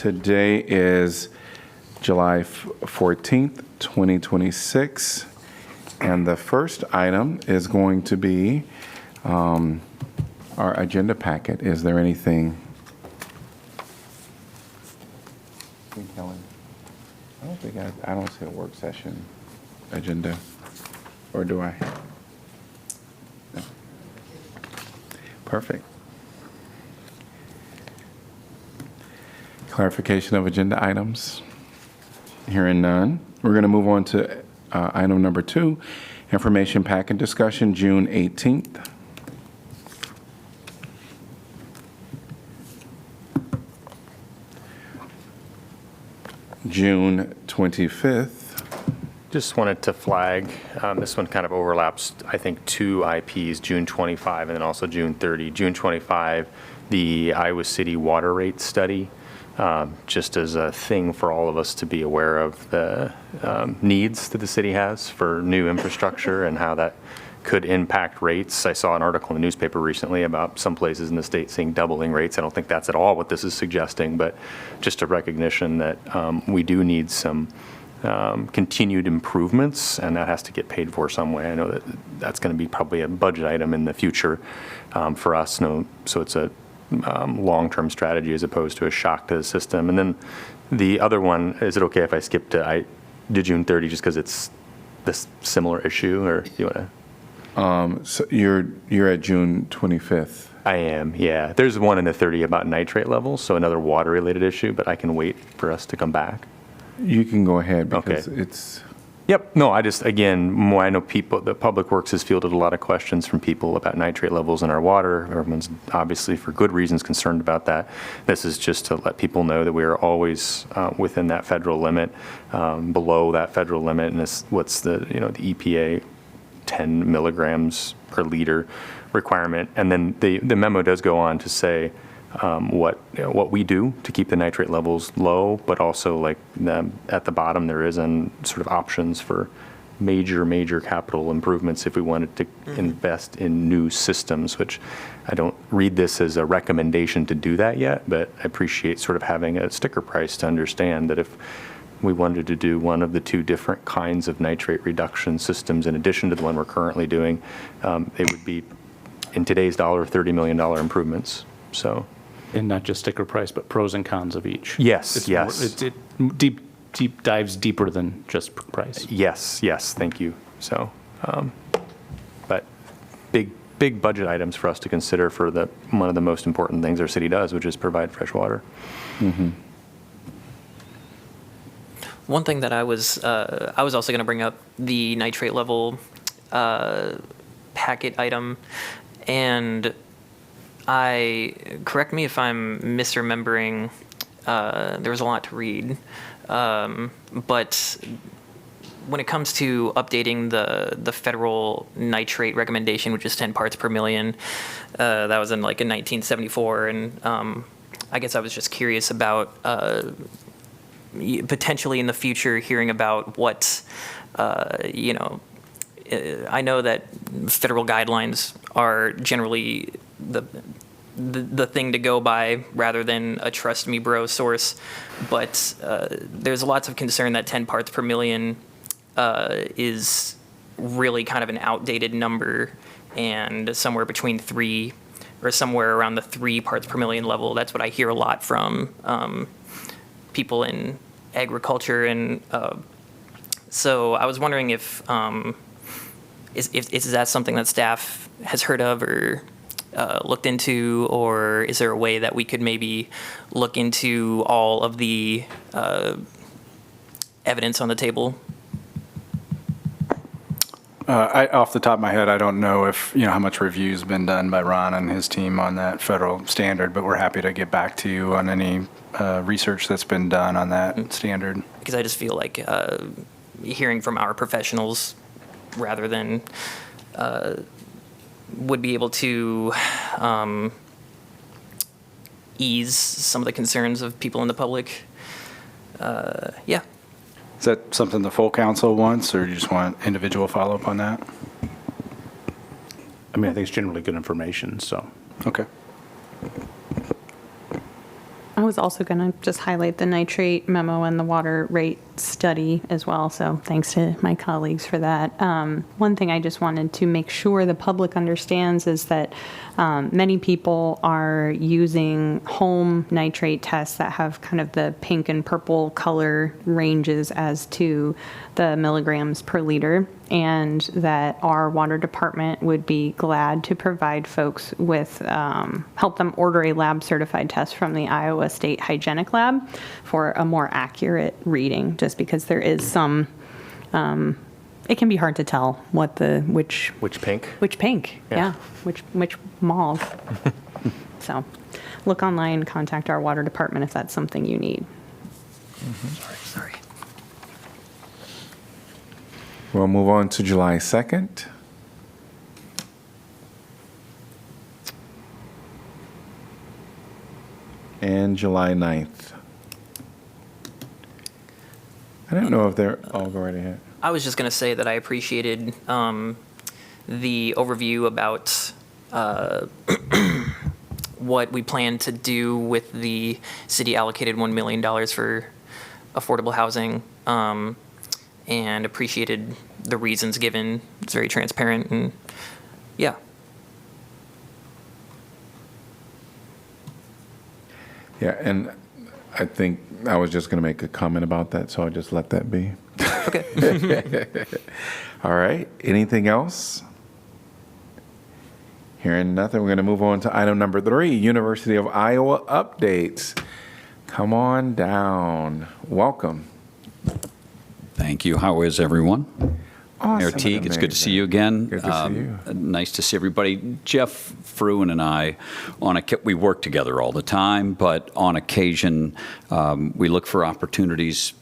Today is July 14th, 2026, and the first item is going to be our agenda packet. Is there anything? Kelly? I don't see a work session agenda, or do I? No. Perfect. Clarification of agenda items. Hearing none, we're going to move on to item number 2, information packet discussion, June 18th. June 25th. Just wanted to flag, this one kind of overlaps, I think, 2 IPs, June 25 and then also June 30. June 25, the Iowa City water rate study, just as a thing for all of us to be aware of the needs that the city has for new infrastructure and how that could impact rates. I saw an article in the newspaper recently about some places in the state seeing doubling rates. I don't think that's at all what this is suggesting, but just a recognition that we do need some continued improvements, and that has to get paid for some way. I know that that's going to be probably a budget item in the future for us. So it's a long-term strategy as opposed to a shock to the system. And then the other one, is it okay if I skip to June 30 just because it's this similar issue, or do you want to? So you're at June 25th. I am, yeah. There's one in the 30 about nitrate levels, so another water-related issue, but I can wait for us to come back. You can go ahead because Okay. it's. Yep. No, I know the Public Works has fielded a lot of questions from people about nitrate levels in our water. Everyone's obviously, for good reasons, concerned about that. This is just to let people know that we are always within that federal limit, below that federal limit, and what's the EPA 10 milligrams per liter requirement. And then the memo does go on to say what we do to keep the nitrate levels low, but also at the bottom there is sort of options for major capital improvements if we wanted to invest in new systems, which I don't read this as a recommendation to do that yet, but I appreciate sort of having a sticker price to understand that if we wanted to do one of the 2 different kinds of nitrate reduction systems in addition to the one we're currently doing, they would be, in today's dollar, $30 million improvements. So. And not just sticker price, but pros and cons of each. Yes, yes. It deep dives deeper than just price. Yes, thank you. So, but big budget items for us to consider for one of the most important things our city does, which is provide fresh water. Mm-hmm. One thing that I was also going to bring up, the nitrate level packet item, and correct me if I'm misremembering, there was a lot to read, but when it comes to updating the federal nitrate recommendation, which is 10 parts per million, that was in 1974, and I guess I was just curious about potentially in the future hearing about what, I know that federal guidelines are generally the thing to go by rather than a trust me bro source, but there's lots of concern that 10 parts per million is really kind of an outdated number, and somewhere between 3 or somewhere around the 3 parts per million level. That's what I hear a lot from people in agriculture, and so I was wondering if is that something that staff has heard of or looked into, or is there a way that we could maybe look into all of the evidence on the table? Off the top of my head, I don't know if how much review's been done by Ron and his team on that federal standard, but we're happy to get back to you on any research that's been done on that standard. Because I just feel like hearing from our professionals rather than would be able to ease some of the concerns of people in the public. Yeah. Is that something the full council wants, or you just want individual follow-up on that? I mean, I think it's generally good information, so. Okay. I was also going to just highlight the nitrate memo and the water rate study as well, so thanks to my colleagues for that. One thing I just wanted to make sure the public understands is that many people are using home nitrate tests that have kind of the pink and purple color ranges as to the milligrams per liter, and that our water department would be glad to provide folks with, help them order a lab certified test from the Iowa State Hygienic Lab for a more accurate reading, just because there is some, it can be hard to tell what which pink? Which pink, yeah, which mauve. So look online, contact our water department if that's something you need. Sorry. We'll move on to July 2nd. And July 9th. I don't know if they're all go right ahead. I was just going to say that I appreciated the overview about what we plan to do with the city allocated $1 million for affordable housing, and appreciated the reasons given. It's very transparent, and yeah. Yeah, and I think I was just going to make a comment about that, so I'll just let that be. Okay. All right. Anything else? Hearing nothing, we're going to move on to item number 3, University of Iowa updates. Come on down. Welcome. Thank you. How is everyone? Awesome. Mayor Teague, it's good to see you again. Good to see you. Nice to see everybody. Jeff Fruin and I, we work together all the time, but on occasion, we look for opportunities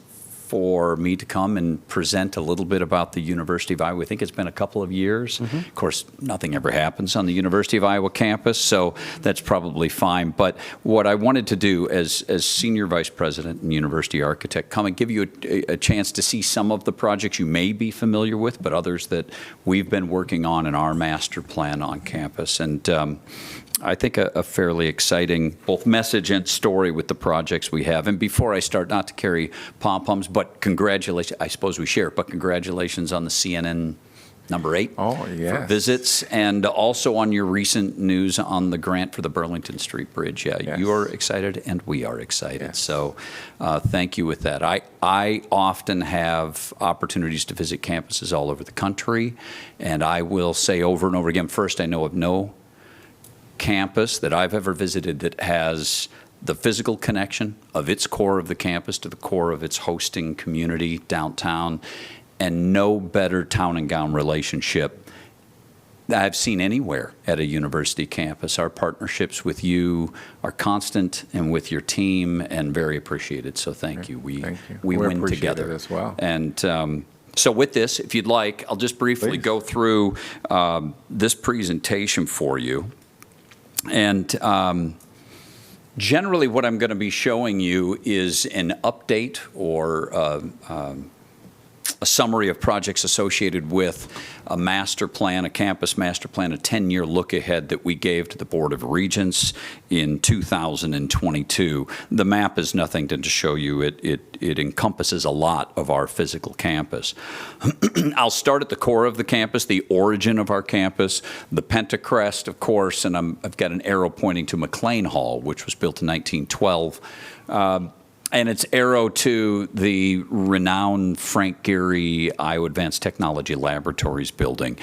for me to come and present a little bit about the University of Iowa. I think it's been a couple of years. Of course, nothing ever happens on the University of Iowa campus, so that's probably fine. But what I wanted to do as Senior Vice President and University Architect, come and give you a chance to see some of the projects you may be familiar with, but others that we've been working on in our master plan on campus. And I think a fairly exciting both message and story with the projects we have. And before I start, not to carry pom-poms, but congratulations, I suppose we share, but congratulations on the CNN number 8 Oh, yes. for visits, and also on your recent news on the grant for the Burlington Street Bridge. Yeah, Yes. you are excited and we are excited. Yes. So thank you with that. I often have opportunities to visit campuses all over the country, and I will say over and over again, first, I know of no campus that I've ever visited that has the physical connection of its core of the campus to the core of its hosting community downtown, and no better town and gown relationship that I've seen anywhere at a university campus. Our partnerships with you are constant, and with your team, and very appreciated. So thank you. Thank you. We We win appreciate together it as well. And so with this, if you'd like, I'll just briefly Please. go through this presentation for you. And generally what I'm going to be showing you is an update or a summary of projects associated with a master plan, a campus master plan, a 10-year look ahead that we gave to the Board of Regents in 2022. The map is nothing to show you. It encompasses a lot of our physical campus. I'll start at the core of the campus, the origin of our campus, the Pentacrest, of course, and I've got an arrow pointing to McLean Hall, which was built in 1912. And its arrow to the renowned Frank Gehry Iowa Advanced Technology Laboratories building.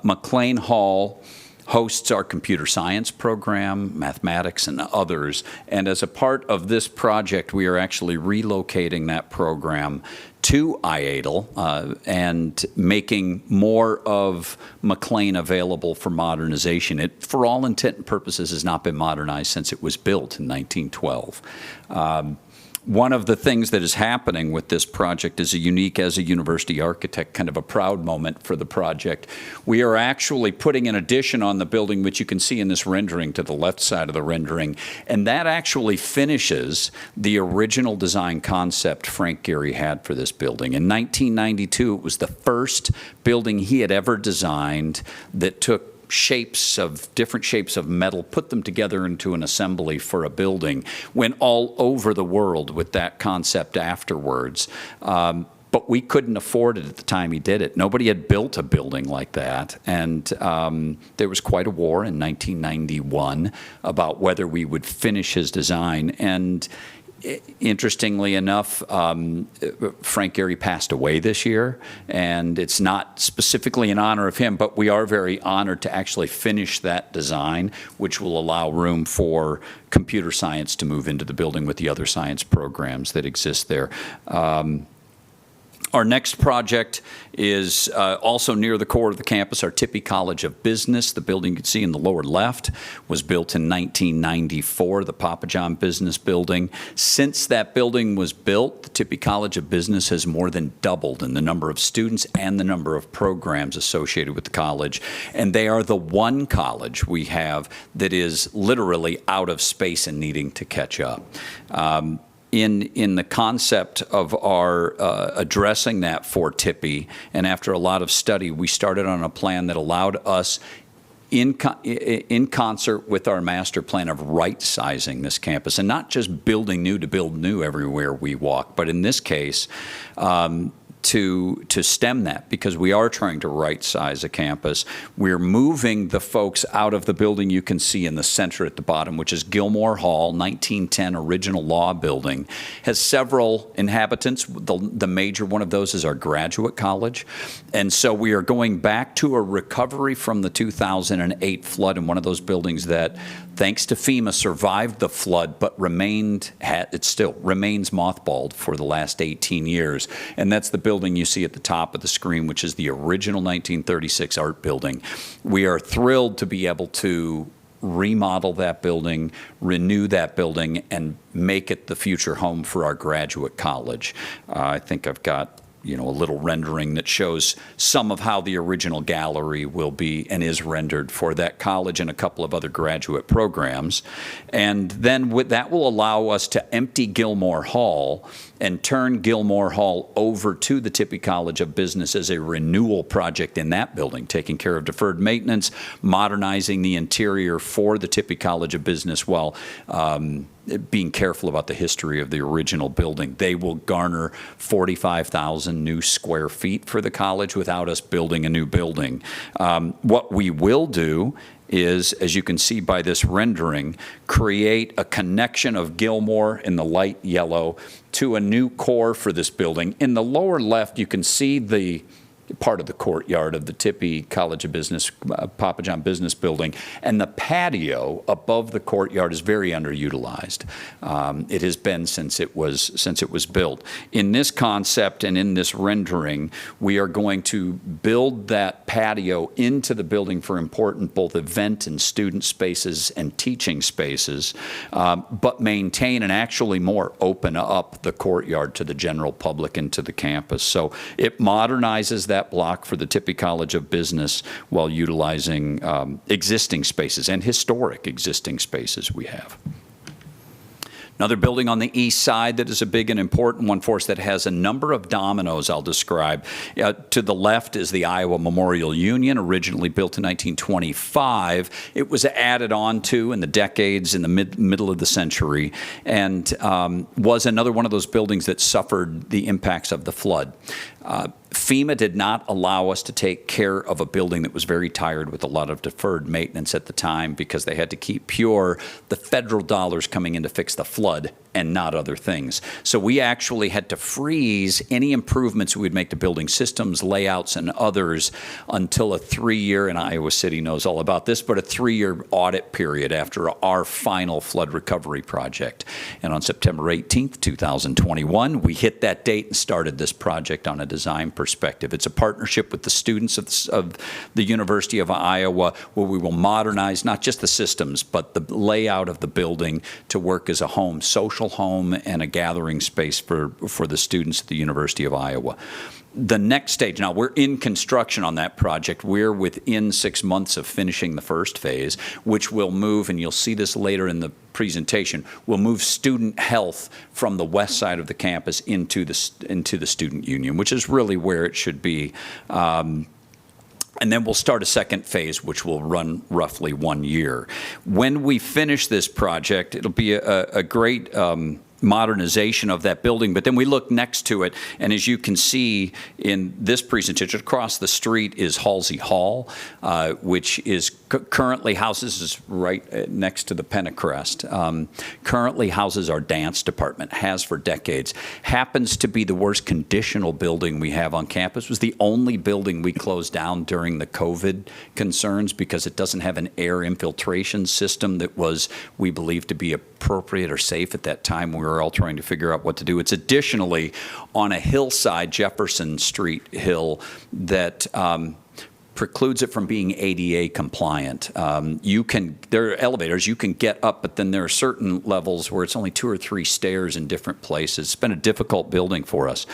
McLean Hall hosts our computer science program, mathematics, and others. And as a part of this project, we are actually relocating that program to IADL and making more of McLean available for modernization. It, for all intent and purposes, has not been modernized since it was built in 1912. One of the things that is happening with this project is a unique, as a university architect, kind of a proud moment for the project. We are actually putting an addition on the building, which you can see in this rendering to the left side of the rendering, and that actually finishes the original design concept Frank Gehry had for this building. In 1992, it was the first building he had ever designed that took different shapes of metal, put them together into an assembly for a building, went all over the world with that concept afterwards. But we couldn't afford it at the time he did it. Nobody had built a building like that. And there was quite a war in 1991 about whether we would finish his design. And interestingly enough, Frank Gehry passed away this year, and it's not specifically in honor of him, but we are very honored to actually finish that design, which will allow room for computer science to move into the building with the other science programs that exist there. Our next project is also near the core of the campus, our Tippie College of Business. The building you can see in the lower left was built in 1994, the Papa John Business Building. Since that building was built, the Tippie College of Business has more than doubled in the number of students and the number of programs associated with the college. And they are the one college we have that is literally out of space and needing to catch up. In the concept of our addressing that for Tippie, and after a lot of study, we started on a plan that allowed us, in concert with our master plan, of right-sizing this campus, and not just building new to build new everywhere we walk, but in this case, to stem that, because we are trying to right-size a campus. We're moving the folks out of the building you can see in the center at the bottom, which is Gilmore Hall, 1910 original law building. Has several inhabitants. The major one of those is our graduate college. And so we are going back to a recovery from the 2008 flood in one of those buildings that, thanks to FEMA, survived the flood, but it still remains mothballed for the last 18 years. And that's the building you see at the top of the screen, which is the original 1936 art building. We are thrilled to be able to remodel that building, renew that building, and make it the future home for our graduate college. I think I've got a little rendering that shows some of how the original gallery will be and is rendered for that college and a couple of other graduate programs. And then that will allow us to empty Gilmore Hall and turn Gilmore Hall over to the Tippie College of Business as a renewal project in that building, taking care of deferred maintenance, modernizing the interior for the Tippie College of Business while being careful about the history of the original building. They will garner 45,000 new square feet for the college without us building a new building. What we will do is, as you can see by this rendering, create a connection of Gilmore in the light yellow to a new core for this building. In the lower left, you can see the part of the courtyard of the Tippie College of Business, Papa John Business Building, and the patio above the courtyard is very underutilized. It has been since it was built. In this concept and in this rendering, we are going to build that patio into the building for important both event and student spaces and teaching spaces, but maintain and actually more open up the courtyard to the general public and to the campus. So it modernizes that block for the Tippie College of Business while utilizing existing spaces and historic existing spaces we have. Another building on the east side that is a big and important one for us that has a number of dominoes I'll describe. To the left is the Iowa Memorial Union, originally built in 1925. It was added on to in the decades in the middle of the century, and was another one of those buildings that suffered the impacts of the flood. FEMA did not allow us to take care of a building that was very tired with a lot of deferred maintenance at the time because they had to keep pure the federal dollars coming in to fix the flood and not other things. So we actually had to freeze any improvements we would make to building systems, layouts, and others until a 3-year, and Iowa City knows all about this, but a 3-year audit period after our final flood recovery project. And on September 18th, 2021, we hit that date and started this project on a design perspective. It's a partnership with the students of the University of Iowa where we will modernize not just the systems, but the layout of the building to work as a home, social home, and a gathering space for the students at the University of Iowa. The next stage, now we're in construction on that project. We're within 6 months of finishing the first phase, which will move, and you'll see this later in the presentation, will move student health from the west side of the campus into the student union, which is really where it should be. And then we'll start a second phase, which will run roughly 1 year. When we finish this project, it'll be a great modernization of that building, but then we look next to it, and as you can see in this presentation, across the street is Halsey Hall, which is currently houses is right next to the Pentecrest. Currently houses our dance department, has for decades. Happens to be the worst conditional building we have on campus. It was the only building we closed down during the COVID concerns because it doesn't have an air infiltration system that was, we believe, to be appropriate or safe at that time. We were all trying to figure out what to do. It's additionally on a hillside, Jefferson Street Hill, that precludes it from being ADA compliant. There are elevators, you can get up, but then there are certain levels where it's only 2 or 3 stairs in different places. It's been a difficult building for us.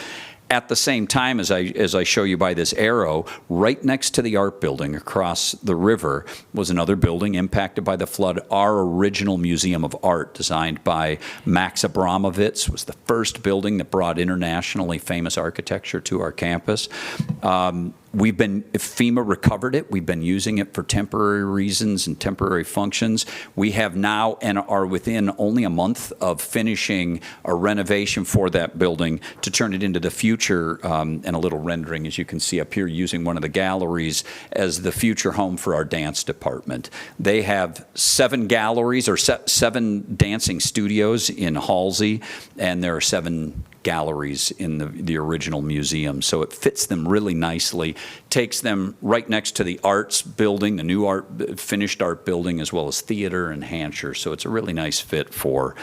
At the same time, as I show you by this arrow, right next to the art building across the river was another building impacted by the flood. Our original Museum of Art, designed by Max Abramovitz, was the first building that brought internationally famous architecture to our campus. FEMA recovered it. We've been using it for temporary reasons and temporary functions. We have now and are within only a month of finishing a renovation for that building to turn it into the future, and a little rendering, as you can see up here, using one of the galleries as the future home for our dance department. They have 7 galleries or 7 dancing studios in Halsey, and there are 7 galleries in the original museum. So it fits them really nicely, takes them right next to the arts building, the new finished art building, as well as theater and Hansher. So it's a really nice fit for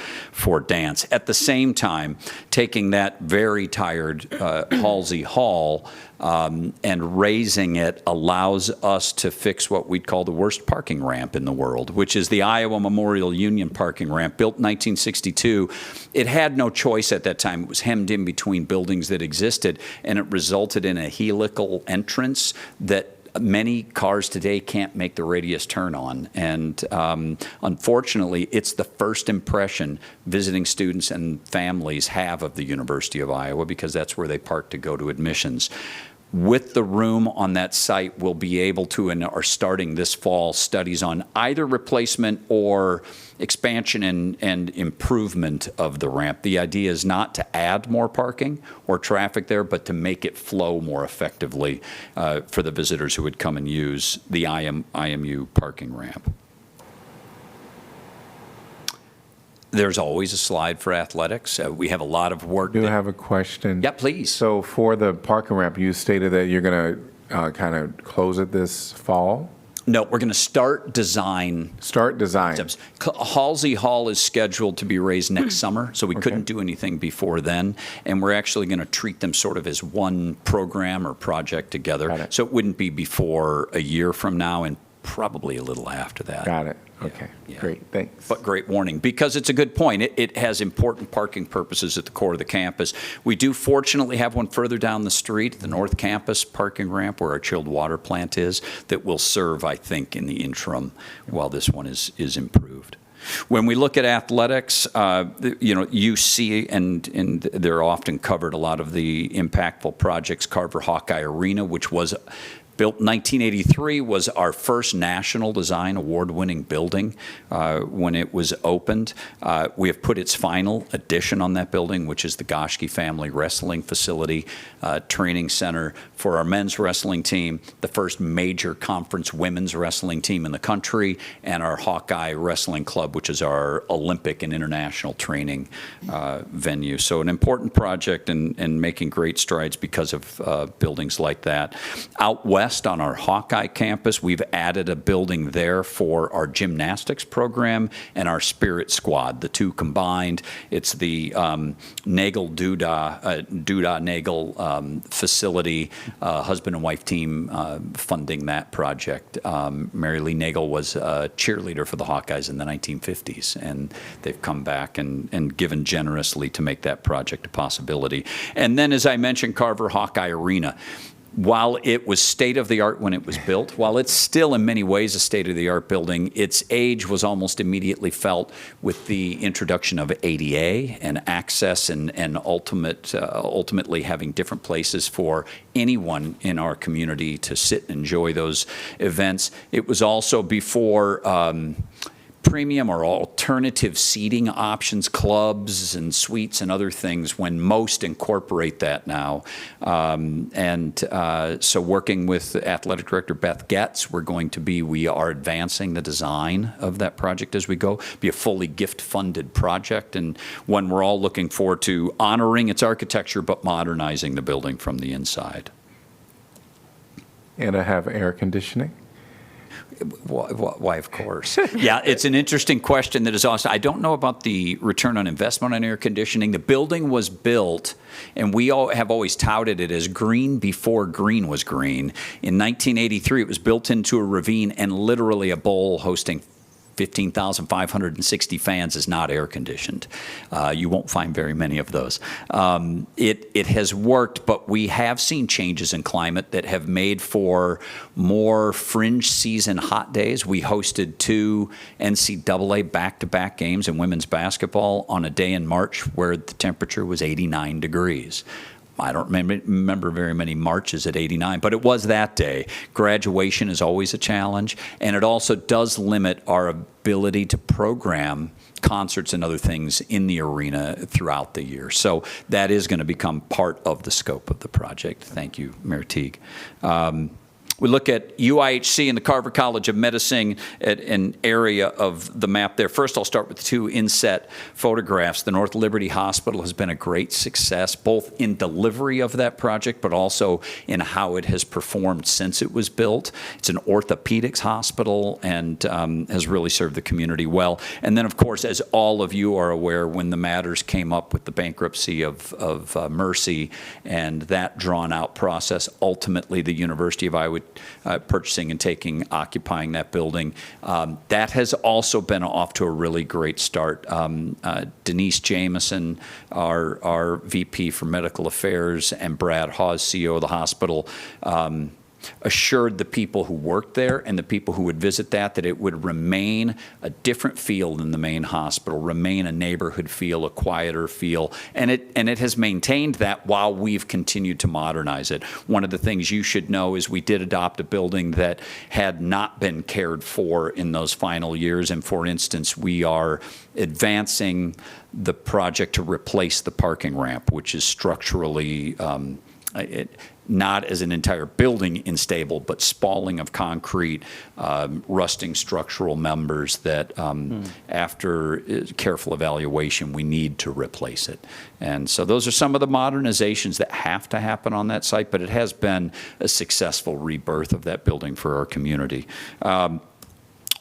dance. At the same time, taking that very tired Halsey Hall and raising it allows us to fix what we'd call the worst parking ramp in the world, which is the Iowa Memorial Union parking ramp, built in 1962. It had no choice at that time. It was hemmed in between buildings that existed, and it resulted in a helical entrance that many cars today can't make the radius turn on. And unfortunately, it's the first impression visiting students and families have of the University of Iowa, because that's where they park to go to admissions. With the room on that site, we'll be able to, and are starting this fall, studies on either replacement or expansion and improvement of the ramp. The idea is not to add more parking or traffic there, but to make it flow more effectively for the visitors who would come and use the IMU parking ramp. There's always a slide for athletics. We have a lot of work. I do have a question. Yeah, please. So for the parking ramp, you stated that you're going to kind of close it this fall? No, we're going to start design. Start design. Halsey Hall is scheduled to be raised next summer, so we couldn't do anything before then. And we're actually going to treat them sort of as one program or project together. So it wouldn't be before a year from now, and probably a little after that. Got it. Okay, great, thanks. But great warning, because it's a good point. It has important parking purposes at the core of the campus. We do fortunately have one further down the street, the North Campus parking ramp, where our chilled water plant is, that will serve, I think, in the interim while this one is improved. When we look at athletics, you see, and they're often covered, a lot of the impactful projects. Carver Hawkeye Arena, which was built in 1983, was our first national design award-winning building when it was opened. We have put its final addition on that building, which is the Goschke Family Wrestling Facility, training center for our men's wrestling team, the first major conference women's wrestling team in the country, and our Hawkeye Wrestling Club, which is our Olympic and international training venue. So an important project and making great strides because of buildings like that. Out west, on our Hawkeye campus, we've added a building there for our gymnastics program and our spirit squad, the two combined. It's the Nagel facility, husband and wife team funding that project. Mary Lee Nagel was a cheerleader for the Hawkeyes in the 1950s, and they've come back and given generously to make that project a possibility. And then, as I mentioned, Carver Hawkeye Arena. while it was state-of-the-art when it was built, while it's still in many ways a state-of-the-art building, its age was almost immediately felt with the introduction of ADA and access and ultimately having different places for anyone in our community to sit and enjoy those events. It was also before premium or alternative seating options, clubs and suites and other things, when most incorporate that now. So working with Athletic Director Beth Getz, we are advancing the design of that project as we go. Be a fully gift-funded project, and one we're all looking forward to honoring its architecture but modernizing the building from the inside. And I have air conditioning. Why, of course. Yeah, it's an interesting question that is also, I don't know about the return on investment on air conditioning. The building was built, and we all have always touted it as green before green was green. In 1983, it was built into a ravine, and literally a bowl hosting 15,560 fans is not air conditioned. You won't find very many of those. It has worked, but we have seen changes in climate that have made for more fringe season hot days. We hosted 2 NCAA back-to-back games in women's basketball on a day in March where the temperature was 89 degrees. I don't remember very many Marches at 89, but it was that day. Graduation is always a challenge, and it also does limit our ability to program concerts and other things in the arena throughout the year. So that is going to become part of the scope of the project. Thank you, Mayor Teague. We look at UIHC and the Carver College of Medicine at an area of the map there. First, I'll start with 2 inset photographs. The North Liberty Hospital has been a great success, both in delivery of that project, but also in how it has performed since it was built. It's an orthopedics hospital and has really served the community well. And then, of course, as all of you are aware, when the matters came up with the bankruptcy of Mercy and that drawn-out process, ultimately the University of Iowa purchasing and occupying that building. That has also been off to a really great start. Denise Jameson, our VP for Medical Affairs, and Brad Hawes, CEO of the hospital, assured the people who worked there and the people who would visit that it would remain a different feel than the main hospital, remain a neighborhood feel, a quieter feel, and it has maintained that while we've continued to modernize it. One of the things you should know is we did adopt a building that had not been cared for in those final years, and for instance, we are advancing the project to replace the parking ramp, which is structurally not as an entire building unstable, but spalling of concrete, rusting structural members that after careful evaluation, we need to replace it. And so those are some of the modernizations that have to happen on that site, but it has been a successful rebirth of that building for our community.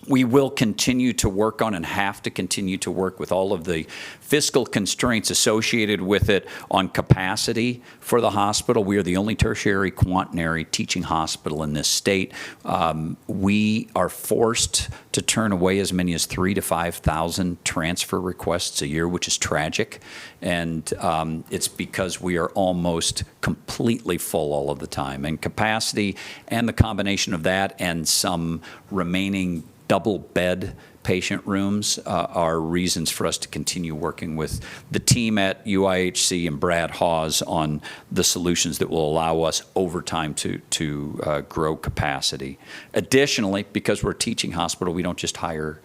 We will continue to work on and have to continue to work with all of the fiscal constraints associated with it on capacity for the hospital. We are the only tertiary quaternary teaching hospital in this state. We are forced to turn away as many as 3,000 to 5,000 transfer requests a year, which is tragic. And it's because we are almost completely full all of the time. And capacity and the combination of that and some remaining double bed patient rooms are reasons for us to continue working with the team at UIHC and Brad Hawes on the solutions that will allow us over time to grow capacity. Additionally, because we're a teaching hospital, we don't just hire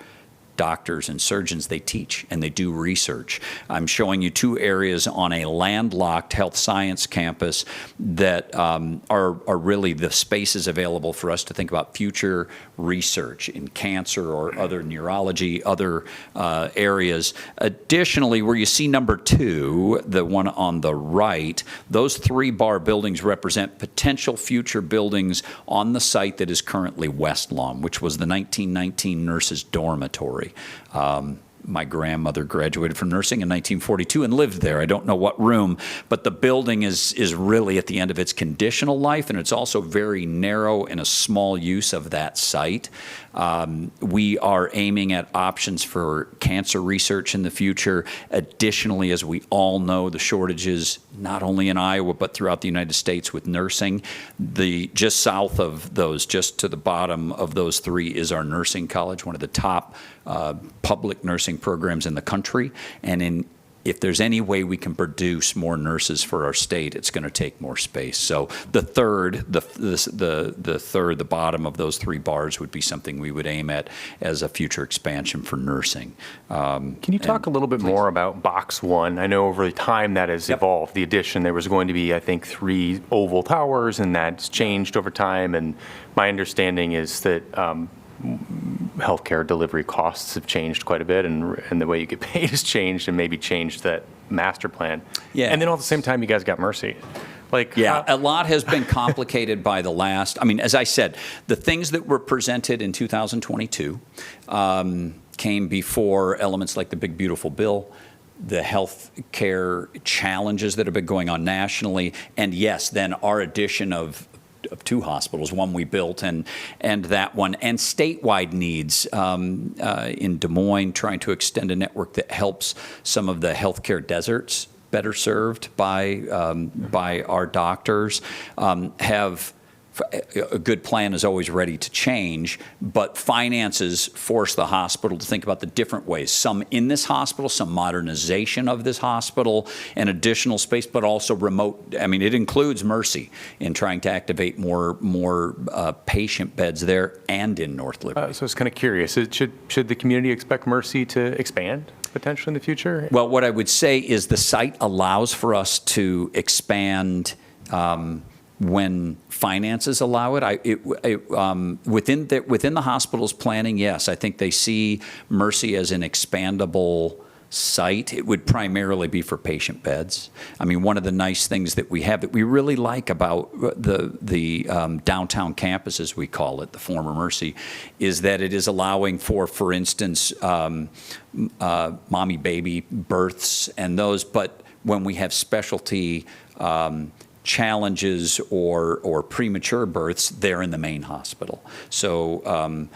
doctors and surgeons, they teach and they do research. I'm showing you 2 areas on a landlocked health science campus that are really the spaces available for us to think about future research in cancer or other neurology, other areas. Additionally, where you see number 2, the one on the right, those 3-bar buildings represent potential future buildings on the site that is currently West Lawn, which was the 1919 nurses' dormitory. My grandmother graduated from nursing in 1942 and lived there. I don't know what room, but the building is really at the end of its conditional life, and it's also very narrow and a small use of that site. We are aiming at options for cancer research in the future. Additionally, as we all know, the shortages not only in Iowa but throughout the United States with nursing. Just south of those, just to the bottom of those three, is our nursing college, one of the top public nursing programs in the country. And if there's any way we can produce more nurses for our state, it's going to take more space. So the bottom of those three bars would be something we would aim at as a future expansion for nursing. Can you talk a little bit more about Box 1? I know over time that has evolved. The addition, there was going to be, I think, 3 oval towers, and that's changed over time. And my understanding is that healthcare delivery costs have changed quite a bit, and the way you get paid has changed, and maybe changed that master plan. Yeah. And then all at the same time, you guys got Mercy. A lot has been complicated by the last. I mean, as I said, the things that were presented in 2022 came before elements like the Big Beautiful Bill, the health care challenges that have been going on nationally, and yes, then our addition of 2 hospitals, one we built and that one, and statewide needs in Des Moines, trying to extend a network that helps some of the healthcare deserts better served by our doctors. A good plan is always ready to change, but finances force the hospital to think about the different ways. Some in this hospital, some modernization of this hospital, and additional space, but also remote. I mean, it includes Mercy in trying to activate more patient beds there and in North Liberty. So I was kind of curious, should the community expect Mercy to expand potentially in the future? Well, what I would say is the site allows for us to expand when finances allow it. Within the hospital's planning, yes, I think they see Mercy as an expandable site. It would primarily be for patient beds. I mean, one of the nice things that we have that we really like about the downtown campus, as we call it, the former Mercy, is that it is allowing for instance, mommy-baby births and those, but when we have specialty challenges or premature births, they're in the main hospital. So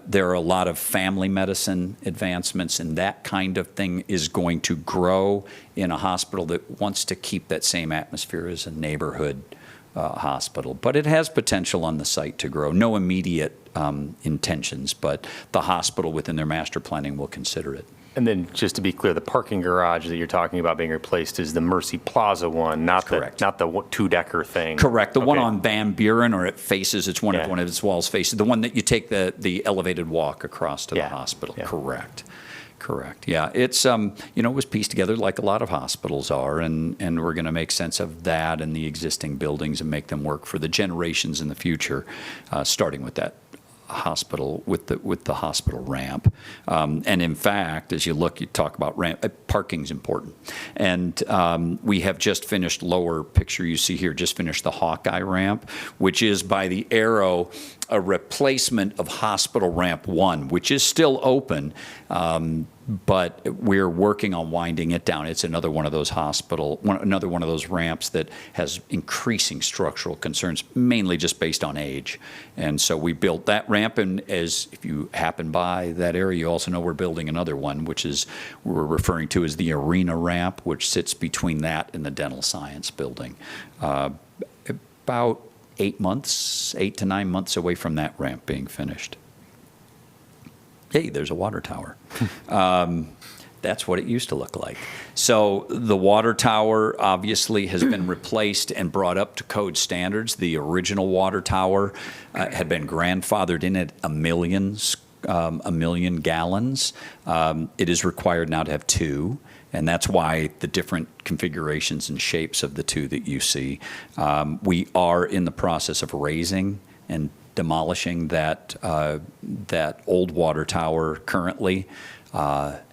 there are a lot of family medicine advancements, and that kind of thing is going to grow in a hospital that wants to keep that same atmosphere as a neighborhood hospital. But it has potential on the site to grow. No immediate intentions, but the hospital within their master planning will consider it. And then, just to be clear, the parking garage that you're talking about being replaced is the Mercy Plaza one, not the 2-decker thing. Correct. The one Okay. on Van Buren, or it faces, it's one of its walls faces, the one that you take the elevated walk across to the hospital. Yeah. Correct. Yeah, it's it was pieced together like a lot of hospitals are, and we're going to make sense of that and the existing buildings and make them work for the generations in the future, starting with that hospital with the hospital ramp. And in fact, as you talk about ramp, parking's important. And we have just finished, lower picture you see here, just finished the Hawkeye ramp, which is by the arrow a replacement of Hospital Ramp 1, which is still open, but we're working on winding it down. It's another one of those another one of those ramps that has increasing structural concerns, mainly just based on age. And so we built that ramp, and if you happen by that area, you also know we're building another one, which is we're referring to as the Arena ramp, which sits between that and the dental science building. About 8 to 9 months away from that ramp being finished. Hey, there's a water tower. That's what it used to look like. So the water tower obviously has been replaced and brought up to code standards. The original water tower had been grandfathered in at 1 million gallons. It is required now to have 2. And that's why the different configurations and shapes of the 2 that you see. We are in the process of raising and demolishing that old water tower currently.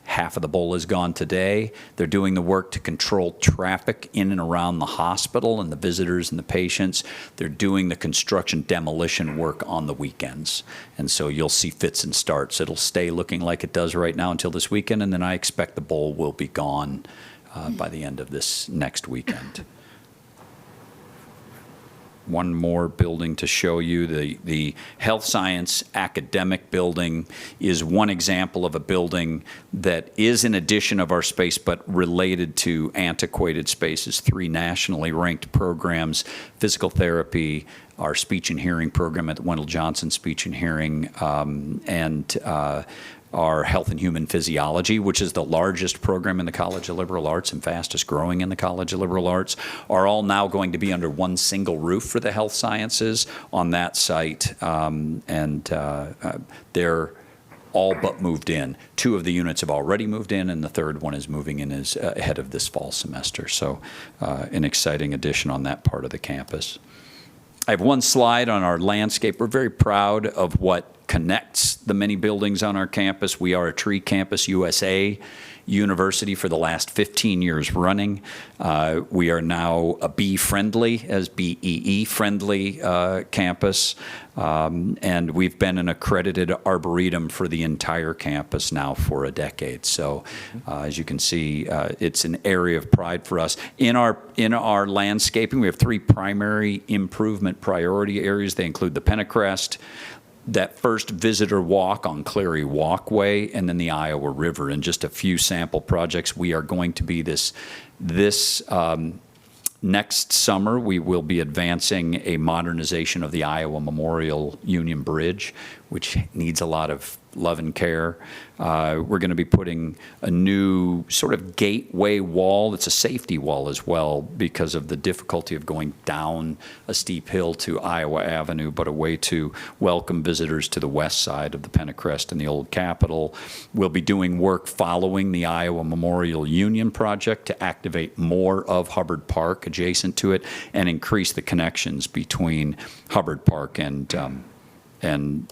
Half of the bowl is gone today. They're doing the work to control traffic in and around the hospital and the visitors and the patients. They're doing the construction demolition work on the weekends. And so you'll see fits and starts. It'll stay looking like it does right now until this weekend, and then I expect the bowl will be gone by the end of this next weekend. One more building to show you. The health science academic building is one example of a building that is an addition of our space, but related to antiquated spaces. 3 nationally ranked programs: physical therapy, our speech and hearing program at Wendell Johnson Speech and Hearing, and our health and human physiology, which is the largest program in the College of Liberal Arts and fastest growing in the College of Liberal Arts, are all now going to be under one single roof for the health sciences on that site. They're all but moved in. 2 of the units have already moved in, and the 3rd one is moving in ahead of this fall semester. So an exciting addition on that part of the campus. I have one slide on our landscape. We're very proud of what connects the many buildings on our campus. We are a Tree Campus USA university for the last 15 years running. We are now a bee-friendly, as BEE-friendly campus. And we've been an accredited arboretum for the entire campus now for a decade. So as you can see, it's an area of pride for us. In our landscaping, we have 3 primary improvement priority areas. They include the Pentecrest, that first visitor walk on Clary Walkway, and then the Iowa River. And just a few sample projects. We are going to be this next summer, we will be advancing a modernization of the Iowa Memorial Union Bridge, which needs a lot of love and care. We're going to be putting a new sort of gateway wall. It's a safety wall as well because of the difficulty of going down a steep hill to Iowa Avenue, but a way to welcome visitors to the west side of the Pentecrest and the Old Capitol. We'll be doing work following the Iowa Memorial Union project to activate more of Hubbard Park adjacent to it and increase the connections between Hubbard Park and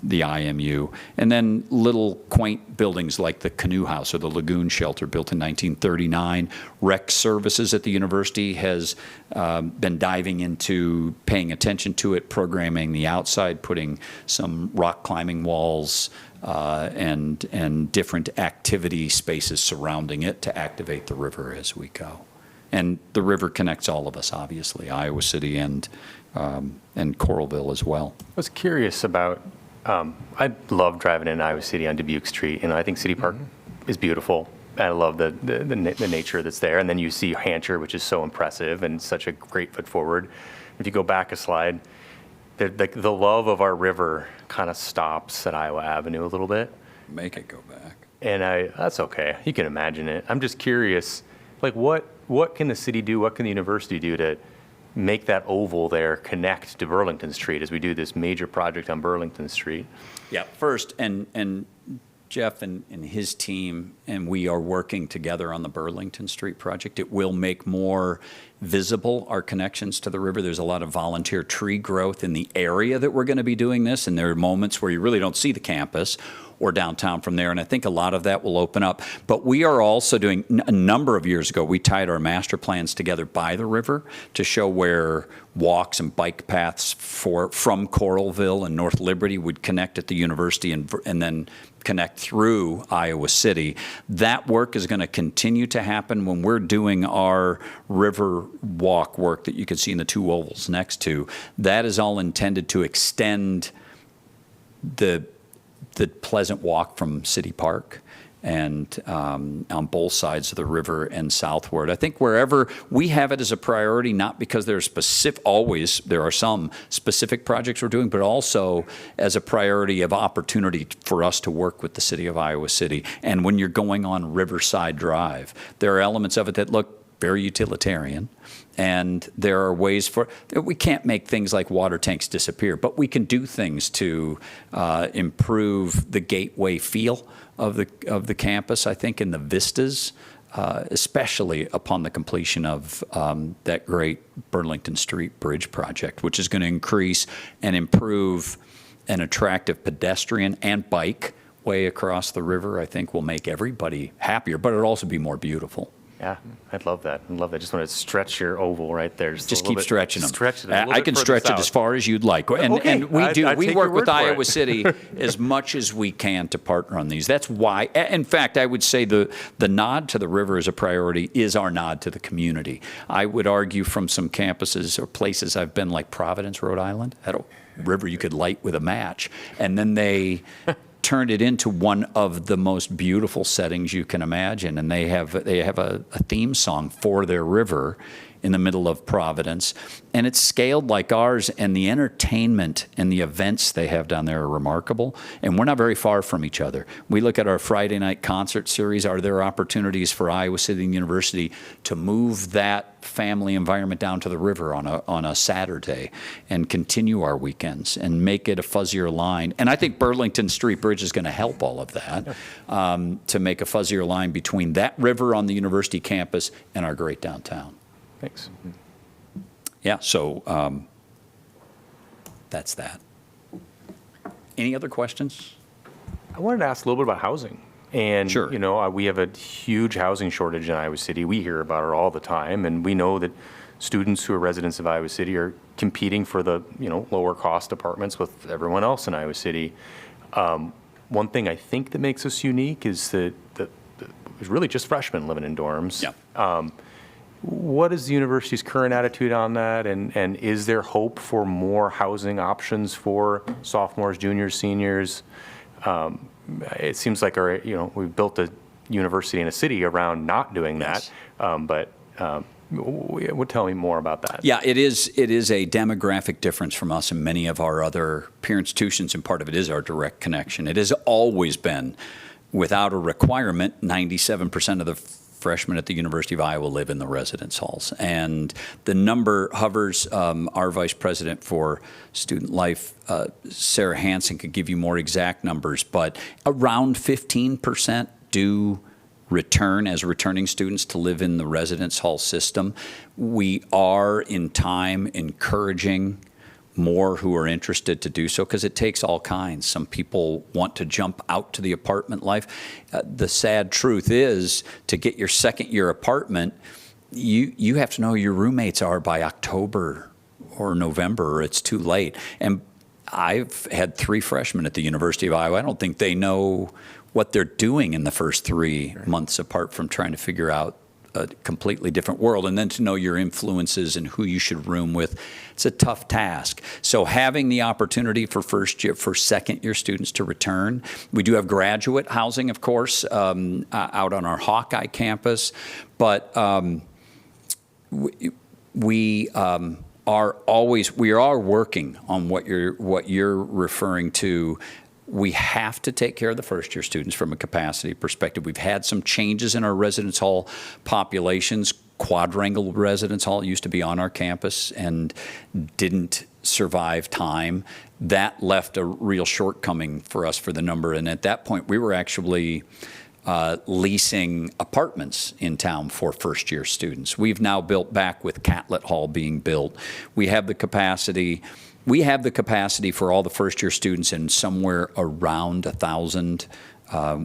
the IMU. And then little quaint buildings like the Canoe House or the Lagoon Shelter, built in 1939. Rec Services at the university has been diving into paying attention to it, programming the outside, putting some rock climbing walls and different activity spaces surrounding it to activate the river as we go. And the river connects all of us, obviously, Iowa City and Coralville as well. I was curious about, I love driving in Iowa City on Dubuque Street, and I think City Park is beautiful. I love the nature that's there. And then you see Hancher, which is so impressive and such a great foot forward. If you go back a slide, the love of our river kind of stops at Iowa Avenue a little bit. Make it go back. And that's okay. You can imagine it. I'm just curious, like what can the city do? What can the university do to make that oval there connect to Burlington Street as we do this major project on Burlington Street? Yeah, first, and Jeff and his team and we are working together on the Burlington Street project. It will make more visible our connections to the river. There's a lot of volunteer tree growth in the area that we're going to be doing this, and there are moments where you really don't see the campus or downtown from there, and I think a lot of that will open up. But we are also doing, a number of years ago, we tied our master plans together by the river to show where walks and bike paths from Coralville and North Liberty would connect at the university and then connect through Iowa City. That work is going to continue to happen when we're doing our river walk work that you can see in the 2 ovals next to. That is all intended to extend the pleasant walk from City Park and on both sides of the river and southward. I think wherever we have it as a priority, not because there are some specific projects we're doing, but also as a priority of opportunity for us to work with the city of Iowa City. And when you're going on Riverside Drive, there are elements of it that look very utilitarian. And there are ways we can't make things like water tanks disappear, but we can do things to improve the gateway feel of the campus, I think, in the vistas, especially upon the completion of that great Burlington Street Bridge project, which is going to increase and improve an attractive pedestrian and bike beltway across the river, I think will make everybody happier, but it'll also be more beautiful. Yeah, I'd love that. I'd love that. Just want to stretch your oval right there. Just keep stretching them. Stretch it a little I bit can further stretch it south. as far as you'd like. And, Okay, and we I'd We take work your with word for Iowa it. City as much as we can to partner on these. That's why, in fact, I would say the nod to the river as a priority is our nod to the community. I would argue from some campuses or places I've been, like Providence, Rhode Island, had a river you could light with a match. And then they turned it into one of the most beautiful settings you can imagine. And they have a theme song for their river in the middle of Providence. And it's scaled like ours, and the entertainment and the events they have down there are remarkable. And we're not very far from each other. We look at our Friday night concert series. Are there opportunities for Iowa City University to move that family environment down to the river on a Saturday and continue our weekends and make it a fuzzier line? And I think Burlington Street Bridge is going to help all of that, to make a fuzzier line between that river on the university campus and our great downtown. Thanks. Yeah, so that's that. Any other questions? I wanted to ask a little bit about housing. And, Sure. you know, we have a huge housing shortage in Iowa City. We hear about it all the time. And we know that students who are residents of Iowa City are competing for the, you know, lower cost apartments with everyone else in Iowa City. One thing I think that makes us unique is that it's really just freshmen living in dorms. Yeah. What is the university's current attitude on that? And is there hope for more housing options for sophomores, juniors, seniors? It seems like we've built a university in a city around not doing that. Yes. Tell me more about that. Yeah, it is a demographic difference from us and many of our other peer institutions, and part of it is our direct connection. It has always been, without a requirement, 97% of the freshmen at the University of Iowa live in the residence halls. And the number hovers. Our vice president for student life, Sarah Hansen, could give you more exact numbers, but around 15% do return as returning students to live in the residence hall system. We are, in time, encouraging more who are interested to do so, because it takes all kinds. Some people want to jump out to the apartment life. The sad truth is, to get your second year apartment, you have to know who your roommates are by October or November, or it's too late. And I've had 3 freshmen at the University of Iowa. I don't think they know what they're doing in the first 3 months, apart from trying to figure out a completely different world, and then to know your influences and who you should room with. It's a tough task. So having the opportunity for second year students to return. We do have graduate housing, of course, out on our Hawkeye campus, but we are working on what you're referring to. We have to take care of the first-year students from a capacity perspective. We've had some changes in our residence hall populations. Quadrangle Residence Hall used to be on our campus and didn't survive time. That left a real shortcoming for us for the number. And at that point, we were actually leasing apartments in town for first-year students. We've now built back with Catlett Hall being built. We have the capacity. We have the capacity for all the first-year students in somewhere around 1,000,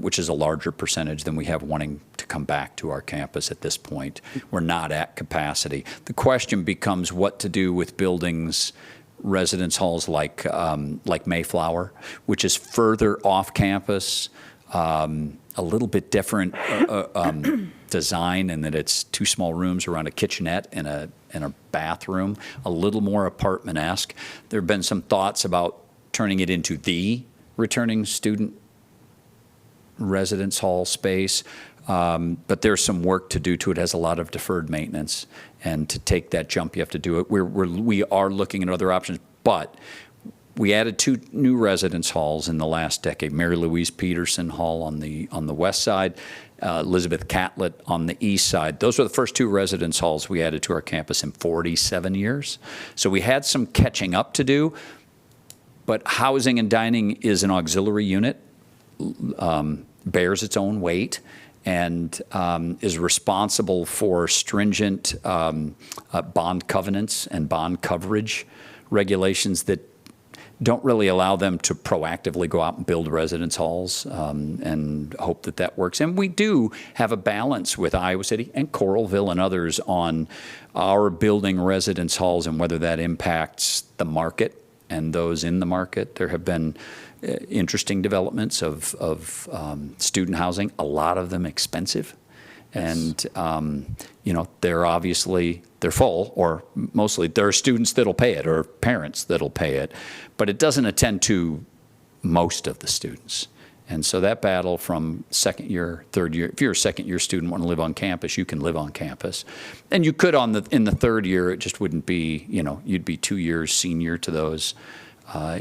which is a larger percentage than we have wanting to come back to our campus at this point. We're not at capacity. The question becomes what to do with buildings, residence halls like Mayflower, which is further off campus, a little bit different design in that it's 2 small rooms around a kitchenette and a bathroom, a little more apartment-esque. There have been some thoughts about turning it into the returning student residence hall space, but there's some work to do to it. It has a lot of deferred maintenance, and to take that jump, you have to do it. We are looking at other options, but we added 2 new residence halls in the last decade. Mary Louise Peterson Hall on the west side, Elizabeth Catlett on the east side. Those were the first 2 residence halls we added to our campus in 47 years. So we had some catching up to do, but housing and dining is an auxiliary unit, bears its own weight, and is responsible for stringent bond covenants and bond coverage regulations that don't really allow them to proactively go out and build residence halls and hope that that works. And we do have a balance with Iowa City and Coralville and others on our building residence halls and whether that impacts the market and those in the market. There have been interesting developments of student housing, a lot of them expensive. And, they're full, or mostly there are students that'll pay it or parents that'll pay it, but it doesn't attend to most of the students. And so that battle from second year, third year, if you're a second year student want to live on campus, you can live on campus. And you could in the third year, it just wouldn't be, you'd be 2 years senior to those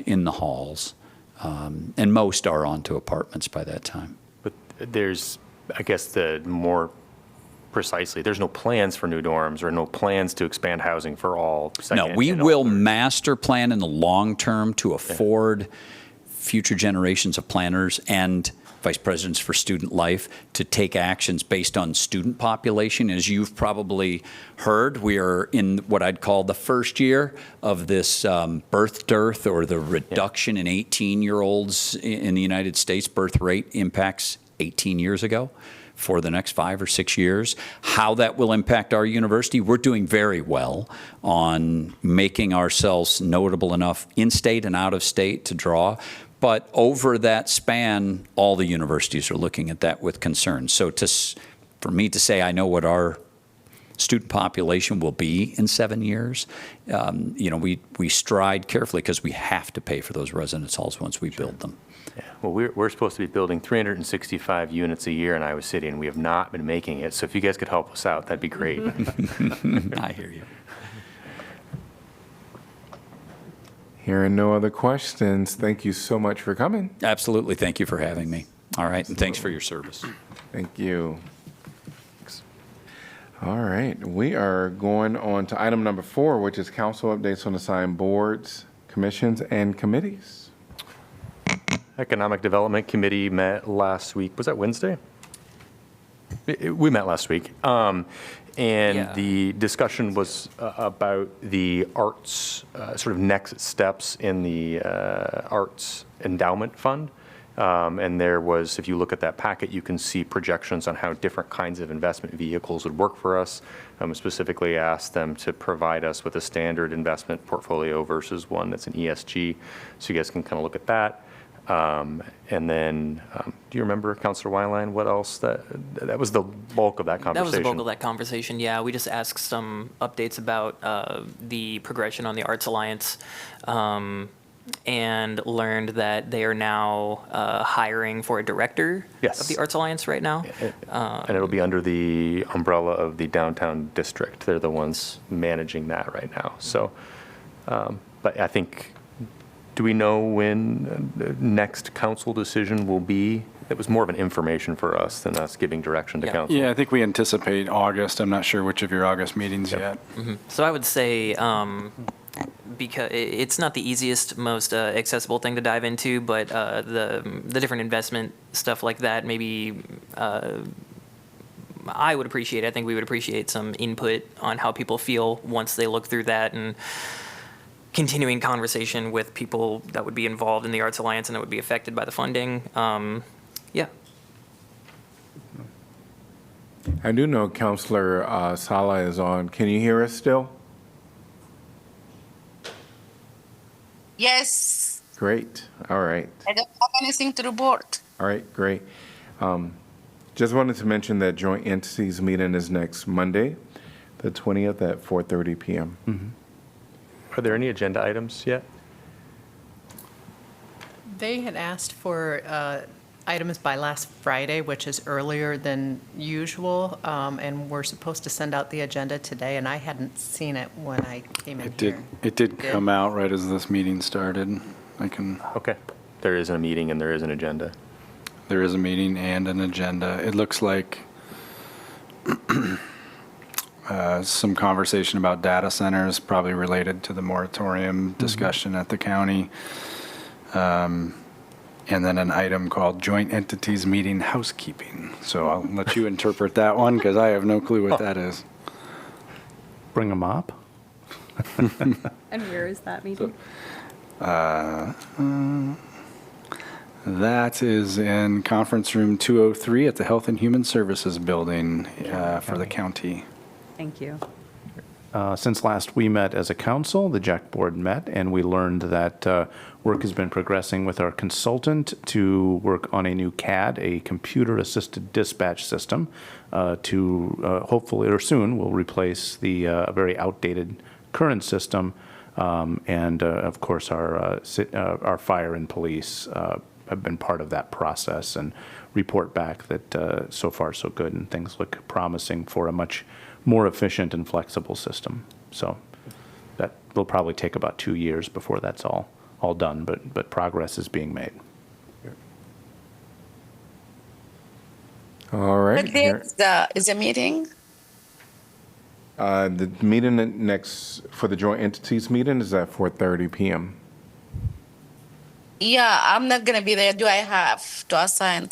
in the halls. And most are onto apartments by that time. But there's, I guess, precisely, there's no plans for new dorms or no plans to expand housing for all second. No, we will master plan in the long term to afford future generations of planners and vice presidents for student life to take actions based on student population. As you've probably heard, we are in what I'd call the first year of this birth dearth, or the reduction in 18-year-olds in the United States. Birth rate impacts 18 years ago. For the next 5 or 6 years. How that will impact our university, we're doing very well on making ourselves notable enough in-state and out-of-state to draw. But over that span, all the universities are looking at that with concern. So for me to say I know what our student population will be in 7 years, we stride carefully because we have to pay for those residence halls once we build them. Yeah. Well, we're supposed to be building 365 units a year in Iowa City, and we have not been making it. So if you guys could help us out, that'd be great. I hear you. Hearing no other questions, thank you so much for coming. Absolutely. Thank you for having me. All right. And thanks for your service. Thank you. All right. We are going on to item number 4, which is council updates on assigned boards, commissions, and committees. Economic Development Committee met last week. Was that Wednesday? We met last week. And the discussion was about the arts, sort of next steps in the Arts Endowment Fund. And there was, if you look at that packet, you can see projections on how different kinds of investment vehicles would work for us. Specifically asked them to provide us with a standard investment portfolio versus one that's an ESG. So you guys can kind of look at that. And then, do you remember, Councilor Weinlein, what else? That was the bulk of that conversation. That was the bulk of that conversation, yeah. We just asked some updates about the progression on the Arts Alliance, and learned that they are now hiring for a director Yes. of the Arts Alliance right now. And it'll be under the umbrella of the downtown district. They're the ones managing that right now. So, but I think, do we know when the next council decision will be? It was more of an information for us than us giving direction to Yeah. council. Yeah, I think we anticipate August. I'm not sure which of your August meetings yet. So I would say, because it's not the easiest, most accessible thing to dive into, but the different investment stuff like that, maybe I would appreciate. I think we would appreciate some input on how people feel once they look through that, and continuing conversation with people that would be involved in the Arts Alliance and that would be affected by the funding. Yeah. I do know Councilor Sala is on. Can you hear us still? Yes, Great. All right. I don't have anything to report. All right, great. Just wanted to mention that joint entities meeting is next Monday, the 20th at 4:30 p.m. Are there any agenda items yet? They had asked for items by last Friday, which is earlier than usual, and we're supposed to send out the agenda today, and I hadn't seen it when I came in here. It did come out right as this meeting started. Okay. There is a meeting and there is an agenda. There is a meeting and an agenda. It looks like some conversation about data centers, probably related to the moratorium discussion at the county. And then an item called Joint Entities Meeting Housekeeping. So I'll let you interpret that one, because I have no clue what that is. Bring them up. And where is that meeting? That is in Conference Room 203 at the Health and Human Services Building for the county. Thank you. Since last we met as a council, the JAC board met, and we learned that work has been progressing with our consultant to work on a new CAD, a computer-assisted dispatch system, to hopefully or soon will replace the very outdated current system. And of course, our fire and police have been part of that process and report back that so far so good, and things look promising for a much more efficient and flexible system. So that will probably take about 2 years before that's all done, but progress is being made. All right. What day is the meeting? The meeting next, for the joint entities meeting is at 4:30 PM. Yeah, I'm not gonna be there. Do I have to assign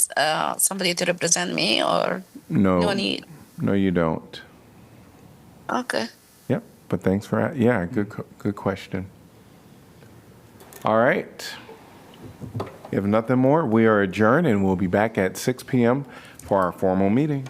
somebody to represent me or no need? No, you don't. Okay. Yep, but thanks for, yeah, good question. All right. If nothing more, we are adjourned, and we'll be back at 6 PM for our formal meeting.